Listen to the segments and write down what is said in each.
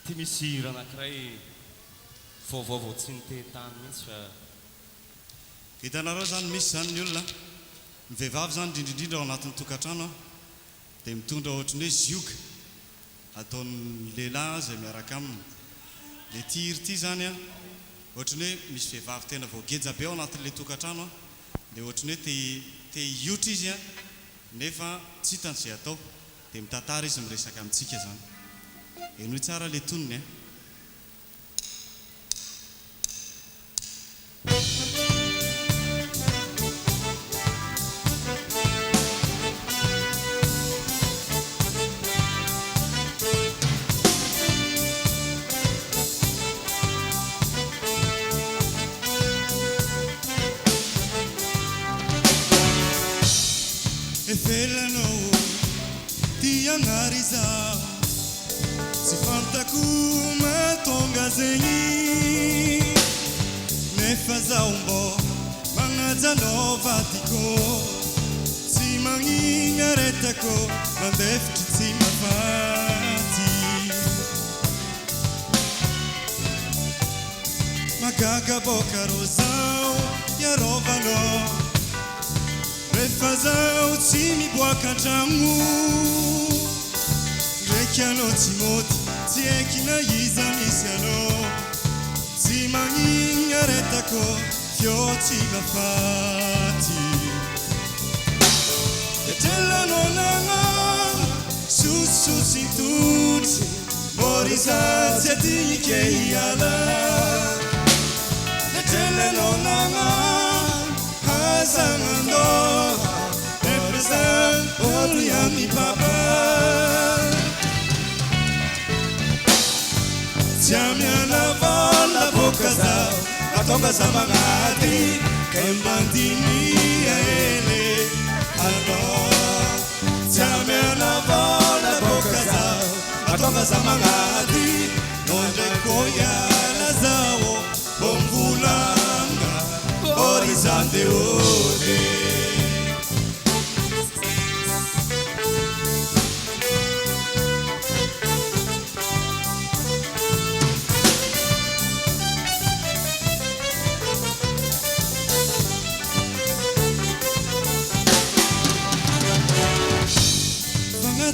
Ty misy hira anankiray vaovao tsy niteny-tany mihitsy fa hitanareo zany misy zany ny olona mivehivavy zany indrindrindrindra ao anatin'ny tokantrano dia mitondra ohatran'ny hoe zioka ataon'ny lehilahy zay miaraka aminy. Le ty hira ty zany a ohatran'ny hoe misy vehivavy tena voageja be ao anatin'le tokantrano a dia ohatran'ny hoe te hiotra izy a nefa tsy hitany zay atao dia mitantara izy miresaka amintsika zany. Enoy tsara le tonony a. Efelano ti anariza si fantako matonga zegny nefa zaho mbô magnajanao vadiko tsy magnigny aretako mandefitry tsy mafaty magaga boka rô zaho iarovanao rehefa zaho tsy miboaka an-tragno ndraiky anao tsy mody tsy haiky na iza misy anao tsy magnigny aretako fio tsy mafaty etrellanao nagna sosososy totry morizatsy adinike hiala etrellanao nagna hazanandao represent olo yami papa Siamiana vola boka zao matonga za magnady kay mandinia ele anao Siamiana vola boka zao matonga za magnady nondraiko iala zao bomvolanga horizonte ode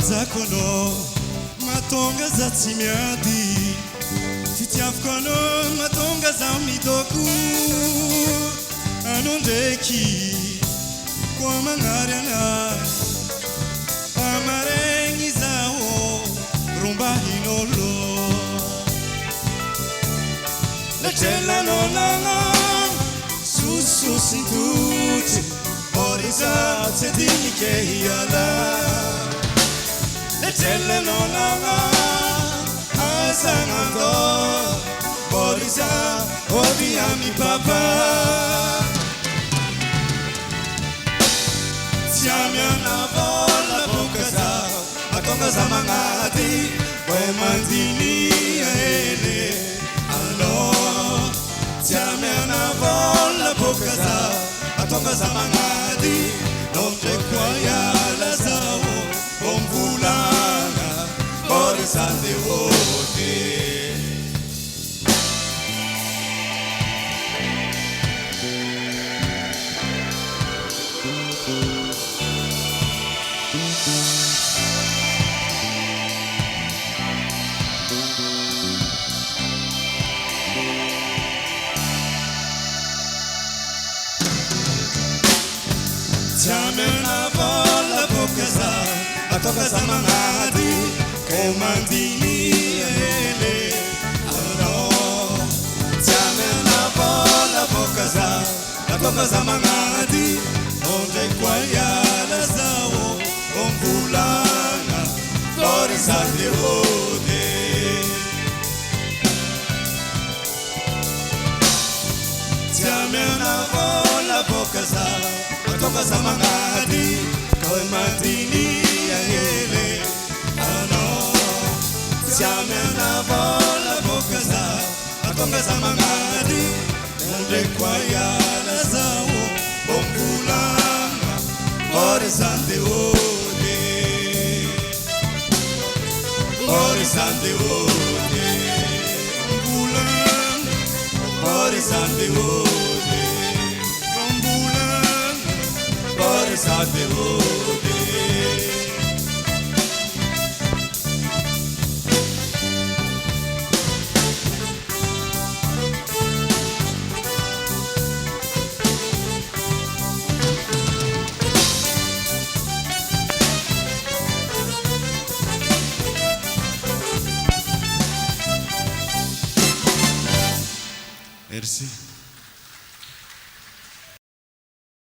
Zakono matonga za tsy miady fitiavako anao matonga za midoko anao ndraiky koa magnary anazy amaregny zaho rombahin'olo letrellanao nagna sososintotry orizatsy adinike hiala Etrellanao nagna hazanandao borisa ody ami papa tsy amiana vola boka zaho matonga za magnady hoe mandinia ele alô tsy amiana vola boka zaho matonga za magnady nondraiko iala zaho omvolanga horizonte ode Siamiana vola boka zao matonga za magnady kay mandinia ele alô Siamiana vola boka zao matonga za magnady nondraiko iala zao omvolanga horizonte ode Siamiana vola boka zao matonga za magnady kay mandinia ele alô Siamiana vola boka zao matonga za magnady nondraiko iala zao omvolanga horizonte ode Borisande ode Rambulan Borisande ode Rambulan Borisande ode Merci.